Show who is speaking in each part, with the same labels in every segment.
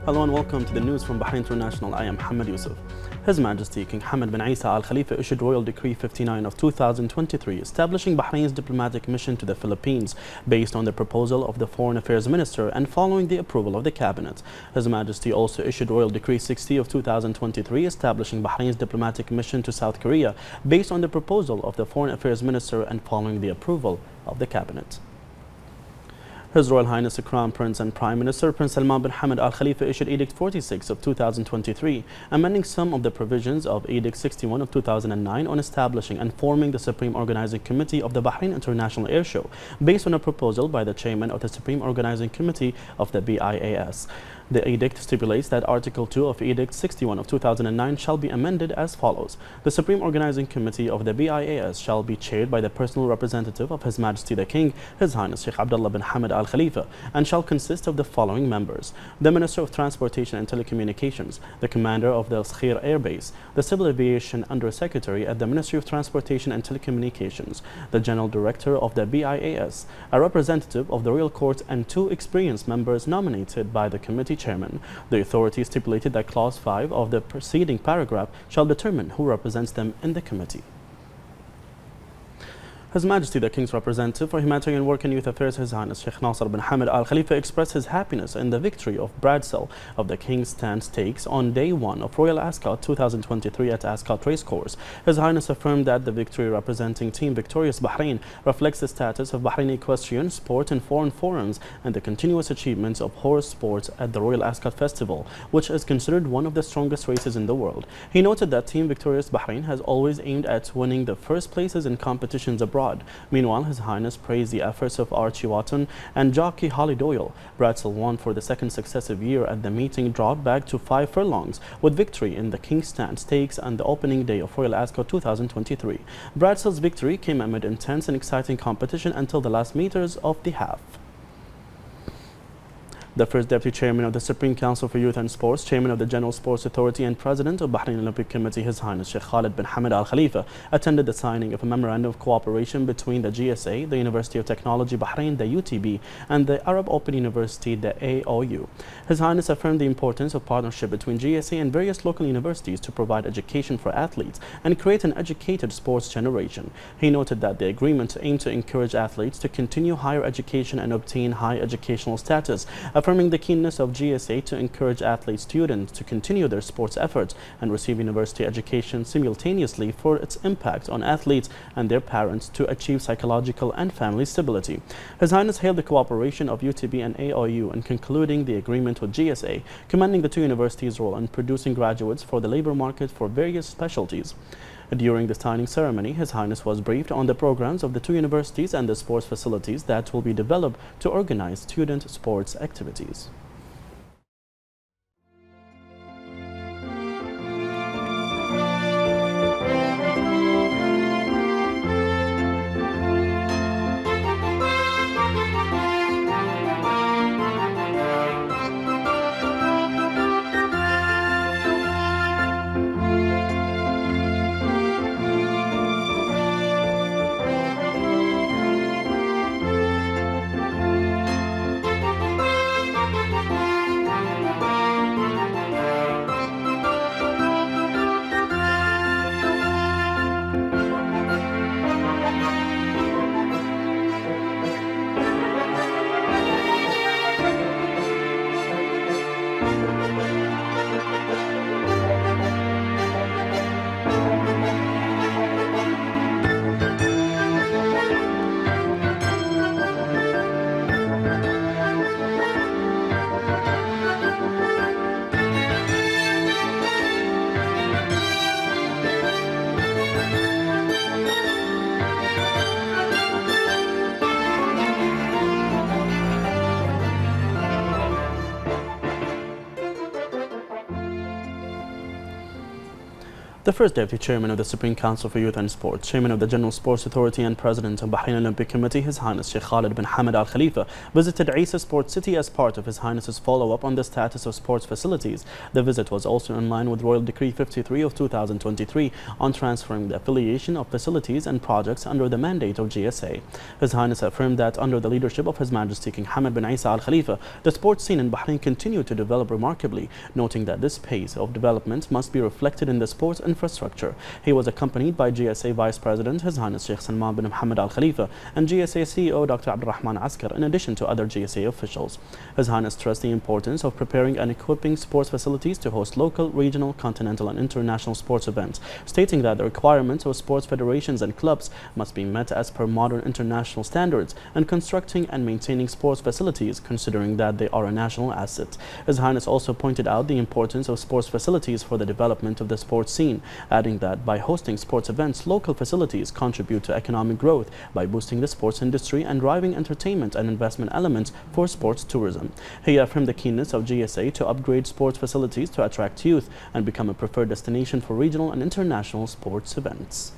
Speaker 1: Hello and welcome to the news from Bahrain International. I am Mohammed Yusuf. His Majesty King Hamad bin Isa Al Khalifa issued Royal Decree 59 of 2023 establishing Bahrain's diplomatic mission to the Philippines based on the proposal of the Foreign Affairs Minister and following the approval of the Cabinet. His Majesty also issued Royal Decree 60 of 2023 establishing Bahrain's diplomatic mission to South Korea based on the proposal of the Foreign Affairs Minister and following the approval of the Cabinet. His Royal Highness the Crown Prince and Prime Minister Prince Salman bin Hamad Al Khalifa issued Edict 46 of 2023, amending some of the provisions of Edict 61 of 2009 on establishing and forming the Supreme Organizing Committee of the Bahrain International Air Show, based on a proposal by the Chairman of the Supreme Organizing Committee of the BIAS. The edict stipulates that Article 2 of Edict 61 of 2009 shall be amended as follows. The Supreme Organizing Committee of the BIAS shall be chaired by the personal representative of His Majesty the King, His Highness Sheikh Abdullah bin Hamad Al Khalifa, and shall consist of the following members: the Minister of Transportation and Telecommunications, the Commander of the Skhir Air Base, the Civil Aviation Under Secretary at the Ministry of Transportation and Telecommunications, the General Director of the BIAS, a representative of the Royal Court, and 2 experienced members nominated by the committee chairman. The authority stipulated that Clause 5 of the preceding paragraph shall determine who represents them in the committee. His Majesty the King's representative for Humanitarian Work and Youth Affairs, His Highness Sheikh Nasser bin Hamad Al Khalifa, expressed his happiness in the victory of Bradsell of the King's Stand Stakes on Day 1 of Royal Ascot 2023 at Ascot Racecourse. His Highness affirmed that the victory representing Team Victorious Bahrain reflects the status of Bahraini equestrian sport in foreign forums and the continuous achievements of horse sports at the Royal Ascot Festival, which is considered one of the strongest races in the world. He noted that Team Victorious Bahrain has always aimed at winning the first places in competitions abroad. Meanwhile, His Highness praised the efforts of Archie Watton and jockey Holly Doyle. Bradsell won for the second successive year at the meeting, drawed back to 5 furlongs, with victory in the King's Stand Stakes on the opening day of Royal Ascot 2023. Bradsell's victory came amid intense and exciting competition until the last meters of the half. The first Deputy Chairman of the Supreme Council for Youth and Sports, Chairman of the General Sports Authority and President of Bahrain Olympic Committee, His Highness Sheikh Khalid bin Hamad Al Khalifa, attended the signing of a memorandum of cooperation between the GSA, the University of Technology Bahrain, the UTB, and the Arab Open University, the AOU. His Highness affirmed the importance of partnership between GSA and various local universities to provide education for athletes and create an educated sports generation. He noted that the agreement aimed to encourage athletes to continue higher education and obtain high educational status, affirming the keenness of GSA to encourage athlete students to continue their sports efforts and receive university education simultaneously for its impact on athletes and their parents to achieve psychological and family stability. His Highness hailed the cooperation of UTB and AOU in concluding the agreement with GSA, commending the 2 universities' role in producing graduates for the labor market for various specialties. During the signing ceremony, His Highness was briefed on the programs of the 2 universities and the sports facilities that will be developed to organize student sports activities. The first Deputy Chairman of the Supreme Council for Youth and Sports, Chairman of the General Sports Authority and President of Bahrain Olympic Committee, His Highness Sheikh Khalid bin Hamad Al Khalifa, visited Isa Sports City as part of His Highness's follow-up on the status of sports facilities. The visit was also in line with Royal Decree 53 of 2023 on transferring the affiliation of facilities and projects under the mandate of GSA. His Highness affirmed that under the leadership of His Majesty King Hamad bin Isa Al Khalifa, the sports scene in Bahrain continued to develop remarkably, noting that this pace of development must be reflected in the sports infrastructure. He was accompanied by GSA Vice President His Highness Sheikh Salman bin Mohammed Al Khalifa and GSA CEO Dr. Abdurrahman Askar, in addition to other GSA officials. His Highness stressed the importance of preparing and equipping sports facilities to host local, regional, continental and international sports events, stating that the requirements of sports federations and clubs must be met as per modern international standards, and constructing and maintaining sports facilities considering that they are a national asset. His Highness also pointed out the importance of sports facilities for the development of the sports scene, adding that by hosting sports events, local facilities contribute to economic growth by boosting the sports industry and driving entertainment and investment elements for sports tourism. He affirmed the keenness of GSA to upgrade sports facilities to attract youth and become a preferred destination for regional and international sports events.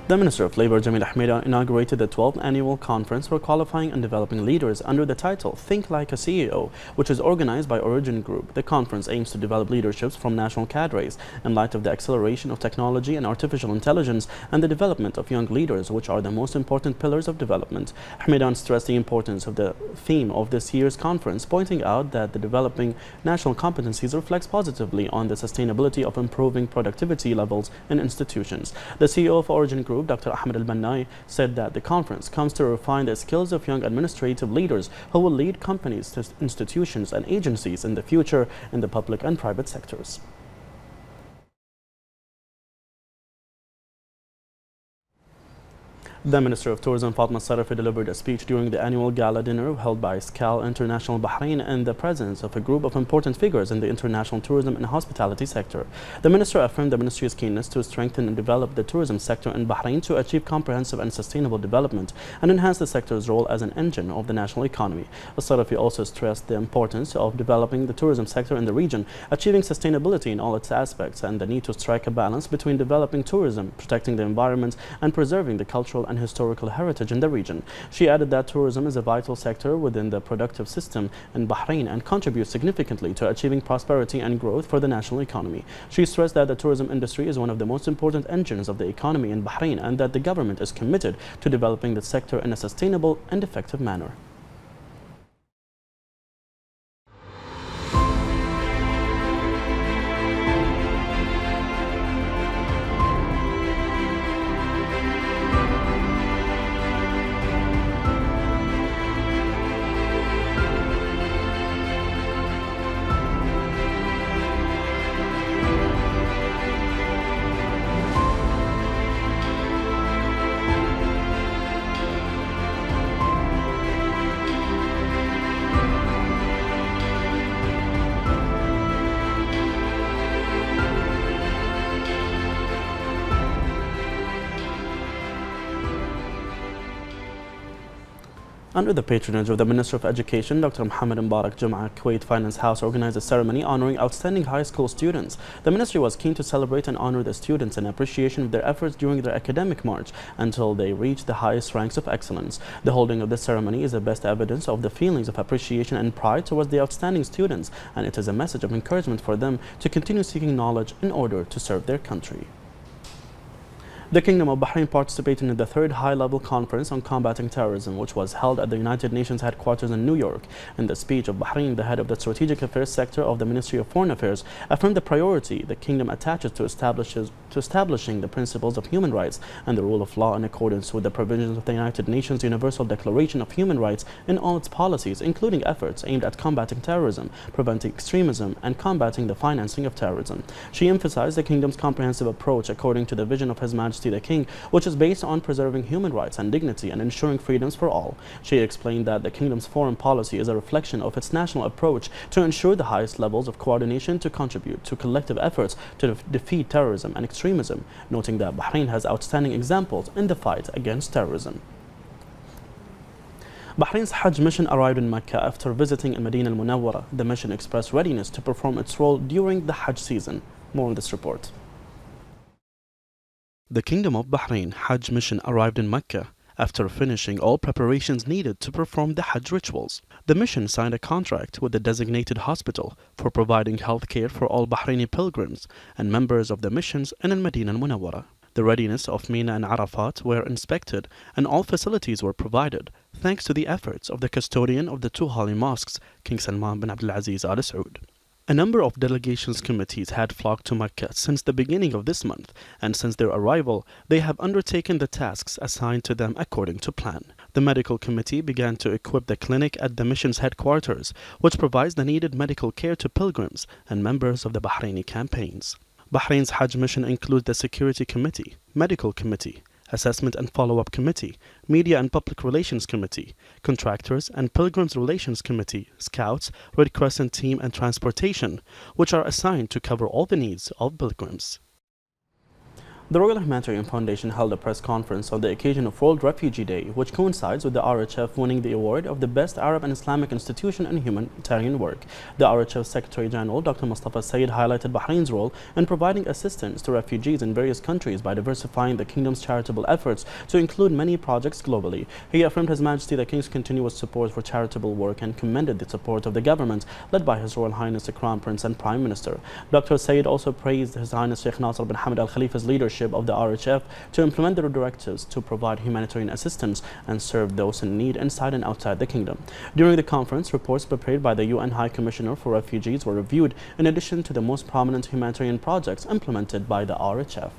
Speaker 1: The Minister of Labour, Jamil Ahmeda, inaugurated the 12th Annual Conference for Qualifying and Developing Leaders under the title Think Like a CEO, which is organized by Origin Group. The conference aims to develop leaderships from national cadres in light of the acceleration of technology and artificial intelligence and the development of young leaders, which are the most important pillars of development. Ahmeda stressed the importance of the theme of this year's conference, pointing out that the developing national competencies reflects positively on the sustainability of improving productivity levels in institutions. The CEO of Origin Group, Dr. Ahmed Al-Bannai, said that the conference comes to refine the skills of young administrative leaders who will lead companies, institutions and agencies in the future in the public and private sectors. The Minister of Tourism Fatma Sarafi delivered a speech during the annual gala dinner held by SCAL International Bahrain in the presence of a group of important figures in the international tourism and hospitality sector. The Minister affirmed the Ministry's keenness to strengthen and develop the tourism sector in Bahrain to achieve comprehensive and sustainable development and enhance the sector's role as an engine of the national economy. Sarafi also stressed the importance of developing the tourism sector in the region, achieving sustainability in all its aspects, and the need to strike a balance between developing tourism, protecting the environment, and preserving the cultural and historical heritage in the region. She added that tourism is a vital sector within the productive system in Bahrain and contributes significantly to achieving prosperity and growth for the national economy. She stressed that the tourism industry is one of the most important engines of the economy in Bahrain and that the government is committed to developing the sector in a sustainable and effective manner. Under the patronage of the Minister of Education, Dr. Mohammed Mbarak Jum'a, Kuwait Finance House organized a ceremony honoring outstanding high school students. The ministry was keen to celebrate and honor the students in appreciation of their efforts during their academic march until they reach the highest ranks of excellence. The holding of this ceremony is the best evidence of the feelings of appreciation and pride towards the outstanding students, and it is a message of encouragement for them to continue seeking knowledge in order to serve their country. The Kingdom of Bahrain participated in the third high-level conference on combating terrorism, which was held at the United Nations headquarters in New York. In the speech of Bahrain, the head of the Strategic Affairs sector of the Ministry of Foreign Affairs affirmed the priority the Kingdom attaches to establishing the principles of human rights and the rule of law in accordance with the provisions of the United Nations Universal Declaration of Human Rights in all its policies, including efforts aimed at combating terrorism, preventing extremism, and combating the financing of terrorism. She emphasized the Kingdom's comprehensive approach according to the vision of His Majesty the King, which is based on preserving human rights and dignity and ensuring freedoms for all. She explained that the Kingdom's foreign policy is a reflection of its national approach to ensure the highest levels of coordination to contribute to collective efforts to defeat terrorism and extremism, noting that Bahrain has outstanding examples in the fight against terrorism. Bahrain's Hajj mission arrived in Mecca after visiting in Medina al-Munawwara. The mission expressed readiness to perform its role during the Hajj season. More on this report. The Kingdom of Bahrain Hajj mission arrived in Mecca after finishing all preparations needed to perform the Hajj rituals. The mission signed a contract with the designated hospital for providing health care for all Bahraini pilgrims and members of the missions in Al-Medina al-Munawwara. The readiness of Mina and Arafat were inspected and all facilities were provided thanks to the efforts of the custodian of the two holy mosques, King Salman bin Abdulaziz Al Saud. A number of delegations committees had flocked to Mecca since the beginning of this month, and since their arrival, they have undertaken the tasks assigned to them according to plan. The medical committee began to equip the clinic at the mission's headquarters, which provides the needed medical care to pilgrims and members of the Bahraini campaigns. Bahrain's Hajj mission includes the Security Committee, Medical Committee, Assessment and Follow-up Committee, Media and Public Relations Committee, Contractors and Pilgrims Relations Committee, Scouts, Red Crescent Team and Transportation, which are assigned to cover all the needs of pilgrims. The Royal Humanitarian Foundation held a press conference on the occasion of World Refugee Day, which coincides with the RHF winning the award of the Best Arab and Islamic Institution in Humanitarian Work. The RHF Secretary General, Dr. Mustafa Sayyid, highlighted Bahrain's role in providing assistance to refugees in various countries by diversifying the Kingdom's charitable efforts to include many projects globally. He affirmed His Majesty the King's continuous support for charitable work and commended the support of the government led by His Royal Highness the Crown Prince and Prime Minister. Dr. Sayyid also praised His Highness Sheikh Nasser bin Hamad Al Khalifa's leadership of the RHF to implement their directives to provide humanitarian assistance and serve those in need inside and outside the kingdom. During the conference, reports prepared by the UN High Commissioner for Refugees were reviewed in addition to the most prominent humanitarian projects implemented by the RHF.